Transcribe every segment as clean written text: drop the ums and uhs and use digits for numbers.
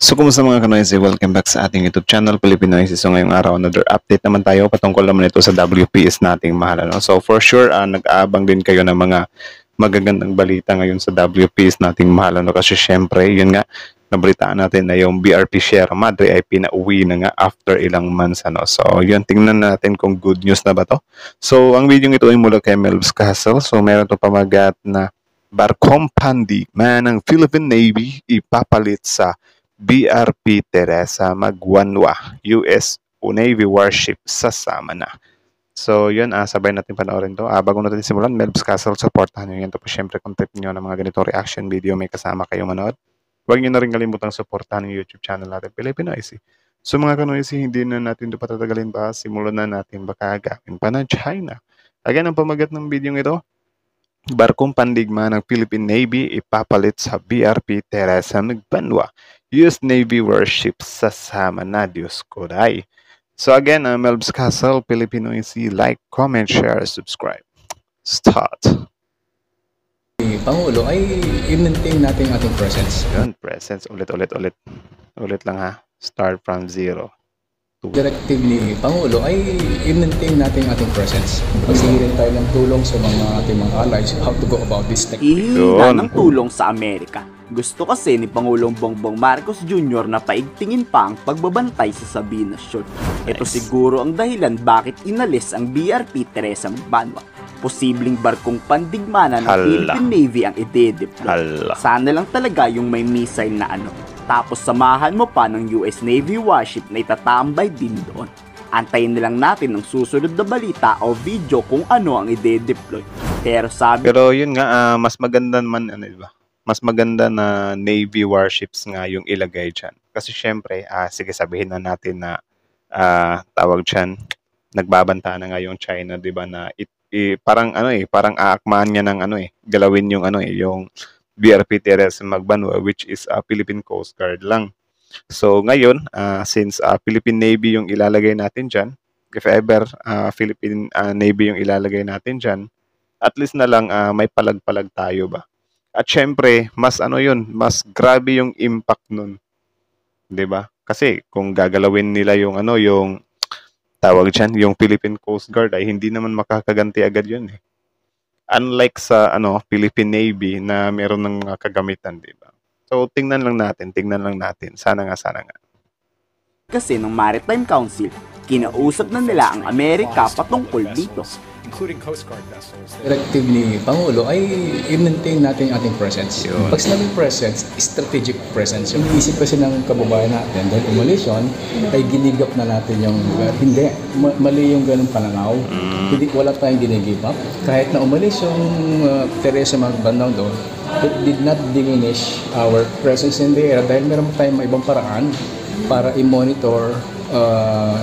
So kumusta mga kanoise, welcome back sa ating YouTube channel, Pilipinoise. So ngayong araw, another update naman tayo patungkol naman ito sa WPS nating mahal. Ano? So for sure, nag-aabang din kayo ng mga magagandang balita ngayon sa WPS nating mahal. Ano? Kasi syempre, yun nga, nabalitaan natin na yung BRP Sierra Madre ay pinauwi na nga after ilang months. Ano? So yun, tingnan natin kung good news na ba to. So ang video ito ay mula kay Melvs Castle. So meron to pamagat na barkong pandigma ng Philippine Navy ipapalit sa BRP Teresa Magwanwa, US Navy warship sasama na. So yun, sabay natin panoorin to. Bago natin simulan, Melvs Castle, supportahan nyo yan. Ito po syempre kung trip nyo ng mga ganito reaction video, may kasama kayong manood. Huwag nyo na rin kalimutang supportahan yung YouTube channel natin, Pilipinoise. So mga kanoise, hindi na natin ito patatagalin pa. Simulan na natin, baka agawin pa ng China. Again, ang pamagat ng video ito, barkong pandigma ng Philippine Navy ipapalit sa BRP Teresa Magbanwa, US Navy warship sasama na, Diyos ko day. So again, Melvs Castle, Pilipinoise, like, comment, share, subscribe. Start. Pangulo ay i-maintain natin ating presence. Yun, presence, ulit lang ha. Start from zero. Directive ni Pangulo ay i-maintain natin ating presence. Magsigirin tayo ng tulong sa ating mga allies how to go about this technique. Ihinga ng tulong sa Amerika. Gusto kasi ni Pangulong Bongbong Marcos Jr. na paigtingin pa ang pagbabantay sa Sabina Shoal. Ito siguro ang dahilan bakit inalis ang BRP Teresa Magbanwa. Posibleng barkong pandigmana ng Philippine Navy ang ide-deploy. Sana lang talaga yung may missile na Tapos samahan mo pa ng US Navy warship na itatambay din doon. Antayin nilang natin ang susunod na balita o video kung ano ang ide-deploy. Pero yun nga, mas maganda naman, diba? Mas maganda na Navy warships nga yung ilagay dyan. Kasi syempre, sige sabihin na natin na tawag dyan, nagbabanta na nga yung China, diba, na parang parang aakmaan niya ng galawin yung yung BRP Teresa Magbanwa, which is Philippine Coast Guard lang. So ngayon, since Philippine Navy yung ilalagay natin dyan, if ever Philippine Navy yung ilalagay natin dyan, at least na lang may palag-palag tayo ba. At syempre, mas mas grabe yung impact nun. 'Di ba? Kasi kung gagalawin nila yung yung tawag diyan, yung Philippine Coast Guard ay hindi naman makakaganti agad 'yun eh. Unlike sa Philippine Navy na meron ng mga kagamitan, 'di ba? So tingnan lang natin. Sana nga. Kasi ng Maritime Council, kinausap na nila ang Amerika patungkol dito. Including Coast Guard vessels. Directive ni Pangulo ay i-maintain natin ating presence. Pag sinabing presence, strategic presence. Yung isip kasi ng kababayan natin, dahil umalis yun, ay ginigap na natin yung hindi. Mali yung ganung pananaw. Hindi, wala tayong ginigive up. Kahit na umalis yung Teresa Magbanwa doon, it did not diminish our presence in the air dahil meron tayong ibang paraan para i-monitor,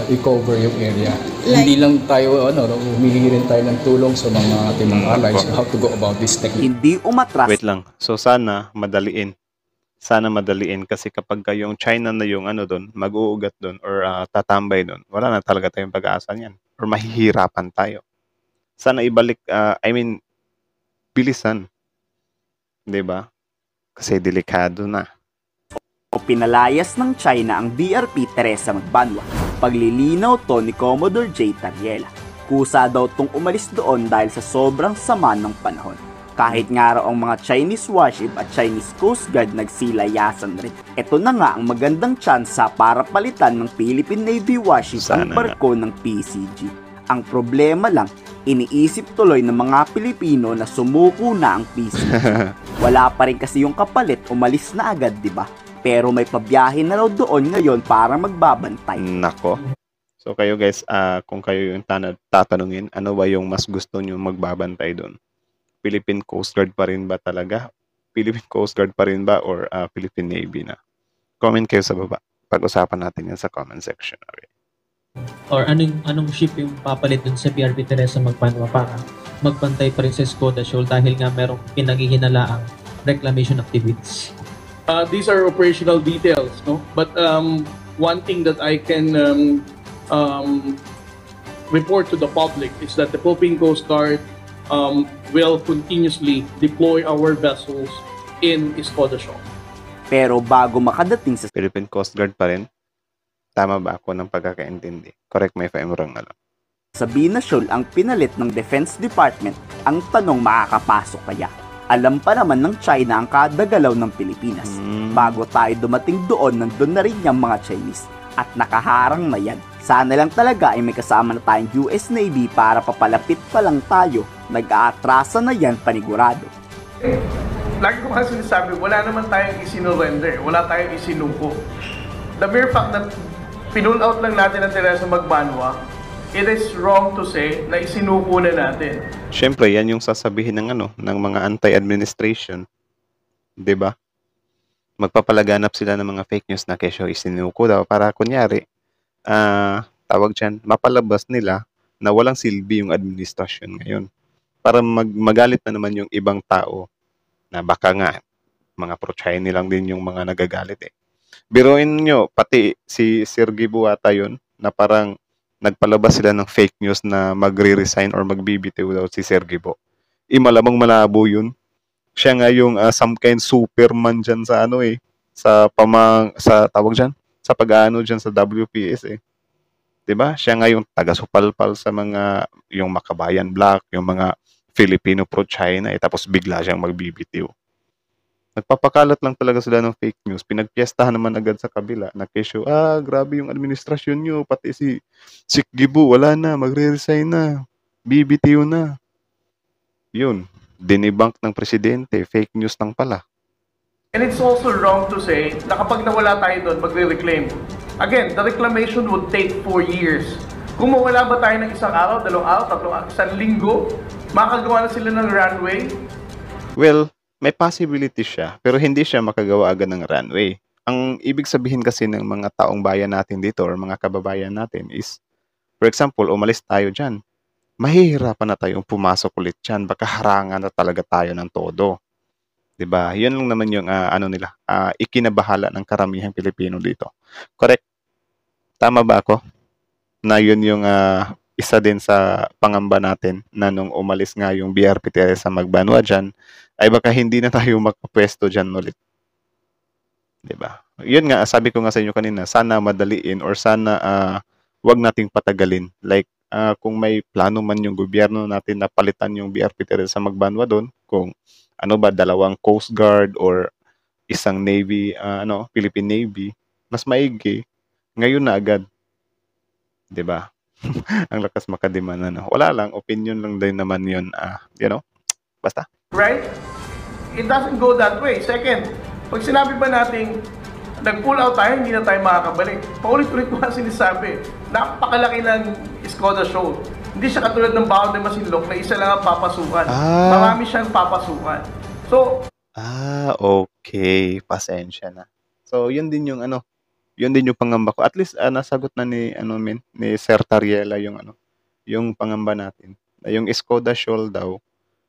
i-cover yung area. Hindi lang tayo, humihingi rin tayo ng tulong sa ating mga allies how to go about this technique. Hindi umatras. Wait lang. So sana madaliin. Kasi kapag yung China na yung doon, mag-uugat doon or tatambay doon, wala na talaga tayong pag-aasa niyan. Or mahihirapan tayo. Sana ibalik, bilisan. 'Di ba? Kasi delikado na. Pinalayas ng China ang BRP Teresa Magbanwa. Paglilinaw to ni Commodore J. Tariela. Kusa daw tong umalis doon dahil sa sobrang sama ng panahon. Kahit nga raw ang mga Chinese warship at Chinese Coast Guard nagsilayasan rin. Ito na nga ang magandang tsansa para palitan ng Philippine Navy warship ang barko ng PCG. Ang problema lang, iniisip tuloy ng mga Pilipino na sumuko na ang PCG. Wala pa rin kasi yung kapalit, umalis na agad, di ba? Pero may pabiyahe na raw doon ngayon para magbabantay. Nako. So kayo guys, kung kayo yung tatanungin, ano ba yung mas gusto nyo magbabantay doon? Philippine Coast Guard pa rin ba talaga? Philippine Coast Guard pa rin ba or Philippine Navy na? Comment kayo sa baba. Pag-usapan natin yan sa comment section. Okay. Or anong ship yung papalit dun sa BRP Teresa Magbanwa para magbantay pa rin sa Skoda Shoal dahil nga merong pinaghihinalaang reclamation activities. These are operational details, no? But one thing that I can report to the public is that the Philippine Coast Guard will continuously deploy our vessels in Skoda Shoal. Pero bago makadating sa Philippine Coast Guard pa rin. Tama ba ako ng pagkakaintindi? Correct me if I'm wrong. Binasol ang pinalit ng Defense Department, ang tanong makakapasok kaya. Alam pa naman ng China ang kada galaw ng Pilipinas. Bago tayo dumating doon, nandun na rin yung mga Chinese. At nakaharang na yan. Sana lang talaga ay may kasama na tayong US Navy para papalapit pa lang tayo. Nag-aatrasa na yan panigurado. Lagi ko kasi sinasabi, wala naman tayong isinurrender, wala tayong isinuko. The mere fact that pinull out lang natin ang Teresa Magbanwa, it is wrong to say na isinuko na natin. Siyempre, yan yung sasabihin ng ng mga anti-administration. 'Di ba? Magpapalaganap sila ng mga fake news na kesyo isinuko daw para kunyari, tawag diyan, mapalabas nila na walang silbi yung administrasyon ngayon. Para magalit na naman yung ibang tao na baka nga mga pro-China lang din yung mga nagagalit eh. Biruin nyo, pati si Sergey Buata yun, na parang nagpalabas sila ng fake news na magre-resign or magbibitiw daw si Sergey Bo. Malamang malabo yun. Siya nga yung some kind superman dyan sa sa tawag dyan, sa pag-ano dyan sa WPS eh. 'Di ba? Siya nga yung taga-supalpal sa mga, yung Makabayan Black, yung mga Filipino pro-China, tapos bigla siyang magbibitiw. Nagpapakalat lang talaga sila ng fake news. Pinagpiestahan naman agad sa kabila na kesyo, grabe yung administrasyon nyo, pati si Gibu, wala na, magre-resign na, bibitiw na. Yun, dinibank ng presidente, fake news lang pala. And it's also wrong to say na kapag nawala tayo doon, magre-reclaim. Again, the reclamation would take 4 years. Kung mawala ba tayo ng isang araw, 2 araw, 3 araw, 1 linggo, makagawa na sila ng runway? Well, may possibility siya, pero hindi siya makagawa agad ng runway. Ang ibig sabihin kasi ng mga taong bayan natin dito or mga kababayan natin is, for example, umalis tayo dyan. Mahihirapan na tayong pumasok ulit dyan. Baka harangan na talaga tayo ng todo. 'Di ba? Yun lang naman yung ikinabahala ng karamihang Pilipino dito. Correct? Tama ba ako? Na yun yung isa din sa pangamba natin na nung umalis nga yung BRP Teresa Magbanwa dyan, ay baka hindi na tayo makapwesto dyan ulit. 'Di ba? Yun nga, sabi ko nga sa inyo kanina, sana madaliin or sana wag nating patagalin. Like, kung may plano man yung gobyerno natin na palitan yung BRP Teresa Magbanwa doon, kung 2 Coast Guard or isang Navy, Philippine Navy, mas maigi ngayon na agad. 'Di ba? Ang lakas makademand Wala lang, opinion lang din naman 'yon, basta. Right? It doesn't go that way. Second, pag sinabi ba nating nag-pull out tayo, hindi na tayo makakabalik. Paulit-ulit ko nga sinasabi, napakalaki ng Skoda Shoal. Hindi siya katulad ng Baho de Masinloc na isa lang ang papasukan. Marami siyang papasukan. So, okay. Pasensya na. So, yun din yung pangamba ko. At least nasagot na ni Sir Tariela yung pangamba natin. Yung Skoda Shoal daw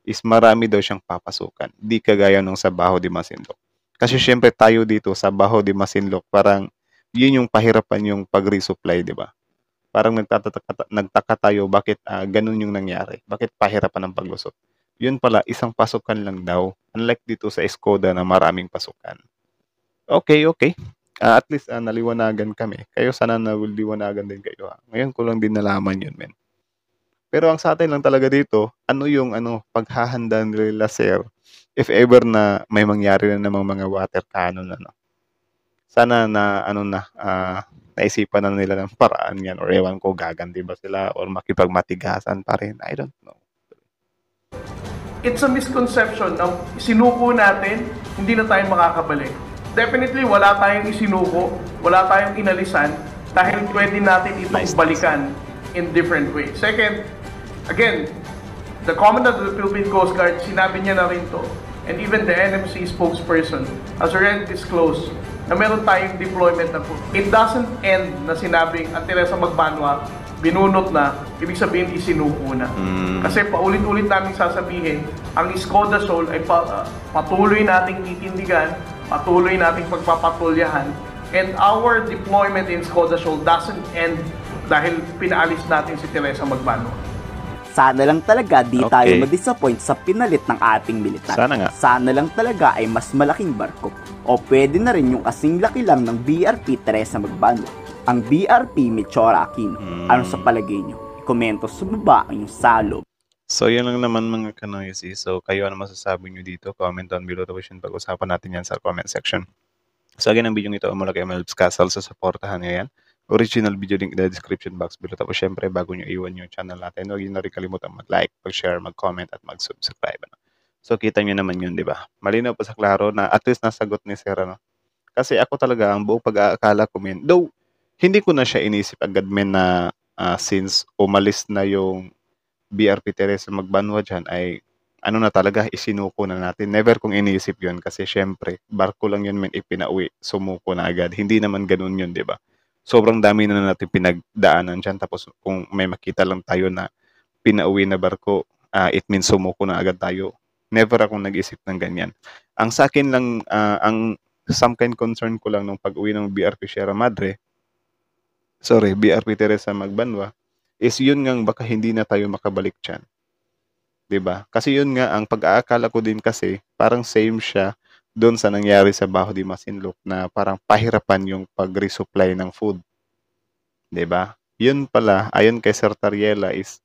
is marami daw siyang papasukan. Di kagaya nung sa Baho de Masinloc. Kasi syempre tayo dito sa Baho de Masinloc, parang yun yung pahirapan yung pag-resupply, di ba? Parang nagtaka tayo bakit ganun yung nangyari. Bakit pahirapan ang paglusot? Yun pala, isang pasukan lang daw. Unlike dito sa Skoda na maraming pasukan. Okay. At least naliwanagan kami. Kayo sana naliwanagan din kayo. Ngayon ko lang din nalaman yun, men. Pero ang sa atin lang talaga dito, yung paghahanda nila, sir, if ever na may mangyari na namang mga water cannon, sana na, naisipan na nila ng paraan yan, or ewan ko, gaganti ba sila, or makipagmatigasan pa rin, I don't know. It's a misconception na sinuko natin, hindi na tayo makakabalik. Definitely, wala tayong isinuko, wala tayong inalisan, dahil pwede natin itong balikan in different ways. Second, again, the Commandant of the Philippine Coast Guard, sinabi niya na rin to, and even the NMC spokesperson has already disclosed na meron tayong deployment na po. It doesn't end na sinabing ang Teresa Magbanwa, binunot na, ibig sabihin isinuko na. Kasi paulit-ulit namin sasabihin, ang Skoda Shoal ay patuloy nating titindigan, patuloy nating pagpapatulyahan, and our deployment in Skoda Shoal doesn't end dahil pinaalis natin si Teresa Magbanwa. Sana lang talaga di Okay. tayo ma-disappoint sa pinalit ng ating militar. Sana nga. Sana lang talaga ay mas malaking barko. O pwede na rin yung kasing laki lang ng BRP Teresa Magbanwa, ang BRP Mechora Aquino. Ano sa palagay nyo? Ikomento sa baba ang yung salob. So, yun lang naman mga kanoysi. So, kayo ano masasabi nyo dito? Comment down below. Tapos yun, pag-usapan natin yan sa comment section. So, again, ang video nito, mula kay Melbs Castle. So, supportahan nyo yan. Original video link in the description box below. Tapos, syempre, bago nyo iwan yung channel natin, huwag nyo na rin kalimutan mag-like, mag-share, mag-comment, at mag-subscribe. Ano? So, kita nyo naman yun, di ba? Malinaw pa sa klaro na at least nasagot ni Sir, ano? Kasi ako talaga, ang buong pag-aakala ko, men, though, hindi ko na siya inisip agad, men, na since umalis na yung BRP Teresa Magbanwa dyan, ay ano na talaga, isinuko na natin. Never kong iniisip yun kasi syempre, barko lang yun, men, ipinauwi, sumuko na agad. Hindi naman ganun yun, di ba? Sobrang dami na natin pinagdaanan dyan. Tapos kung may makita lang tayo na pinauwi na barko, it means sumuko na agad tayo. Never akong nag-isip ng ganyan. Ang sa akin lang, ang some kind concern ko lang nung pag-uwi ng BRP BRP Teresa Magbanwa, is yun nga baka hindi na tayo makabalik dyan. 'Di ba? Kasi yun nga, ang pag-aakala ko din kasi, parang same siya doon sa nangyari sa Baho de Masinloc na parang pahirapan yung pag-resupply ng food. 'Di ba? Yun pala, ayon kay Sir Tariela, is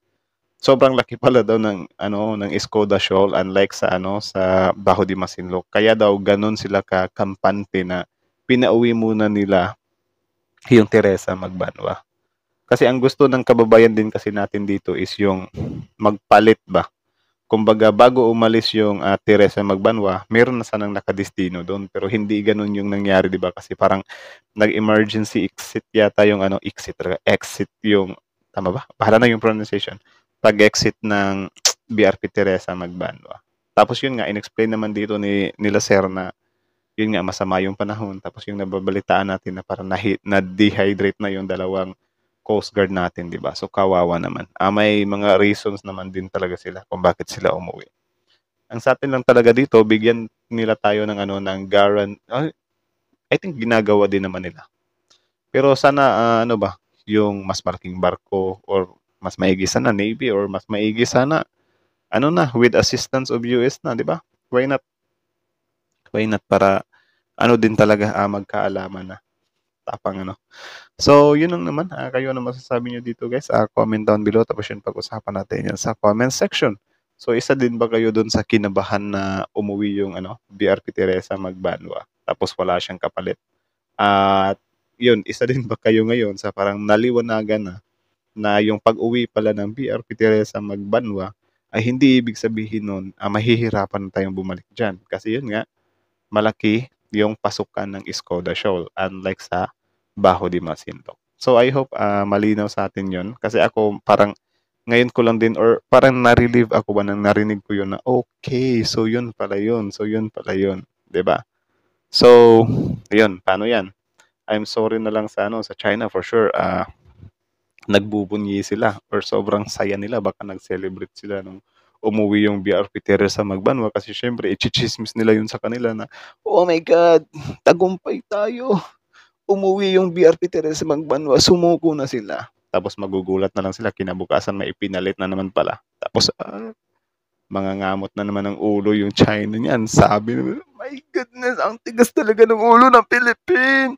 sobrang laki pala daw ng ng Escoda Shoal, unlike sa sa Baho de Masinloc. Kaya daw ganun sila kakampante na pinauwi muna nila yung Teresa Magbanwa. Kasi ang gusto ng kababayan din kasi natin dito is yung magpalit ba. Kumbaga, bago umalis yung Teresa Magbanwa, meron na sanang nakadestino doon. Pero hindi ganun yung nangyari, di ba? Kasi parang nag-emergency exit yata yung exit yung, tama ba? Bahala na yung pronunciation. Pag-exit ng BRP Teresa Magbanwa. Tapos yun nga, in-explain naman dito nila Sir na yun nga, masama yung panahon. Tapos yung nababalitaan natin na parang na-dehydrate na yung dalawang Coast Guard natin, di ba? So, kawawa naman. May mga reasons naman din talaga sila kung bakit sila umuwi. Ang sa atin lang talaga dito, bigyan nila tayo ng ng guarantee. I think ginagawa din naman nila. Pero sana, yung mas malaking barko or mas maigi sana Navy or mas maigi sana, with assistance of US na, di ba? Why not? Why not para, din talaga magkaalaman na. Tapang So, yun lang naman. Kayo ano masasabi nyo dito, guys? Comment down below. Tapos yun, pag-usapan natin yan sa comment section. So, isa din ba kayo dun sa kinabahan na umuwi yung BRP Teresa Magbanwa? Tapos wala siyang kapalit. At yun, isa din ba kayo ngayon sa parang naliwanagan na yung pag-uwi pala ng BRP Teresa Magbanwa ay hindi ibig sabihin nun mahihirapan na tayong bumalik dyan. Kasi yun nga, malaki yung pasukan ng Escoda Shoal, unlike sa Baho de Masinloc. So I hope malinaw sa atin yun. Kasi ako parang ngayon ko lang din or parang na-relieve ako ba nang narinig ko yun na okay, so yun pala yun. So yun pala yun. 'Di ba? So, ayun, paano yan? I'm sorry na lang sa sa China for sure. Nagbubunyi sila or sobrang saya nila. Baka nag-celebrate sila nung umuwi yung BRP Teresa Magbanwa kasi syempre i-chismis nila yun sa kanila na oh my God, tagumpay tayo. Umuwi yung BRP Teresa Magbanwa, sumuko na sila. Tapos magugulat na lang sila, kinabukasan may ipinalit na naman pala. Tapos mga ngamot na naman ng ulo yung China niyan. Sabi naman, my goodness, ang tigas talaga ng ulo ng Philippines.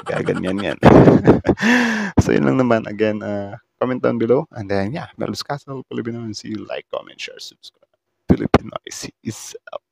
Gaganyan yan. So yun lang naman. Again, comment down below. And then, Melbs Castle, Filipino. See you, like, comment, share, subscribe. Filipino is out.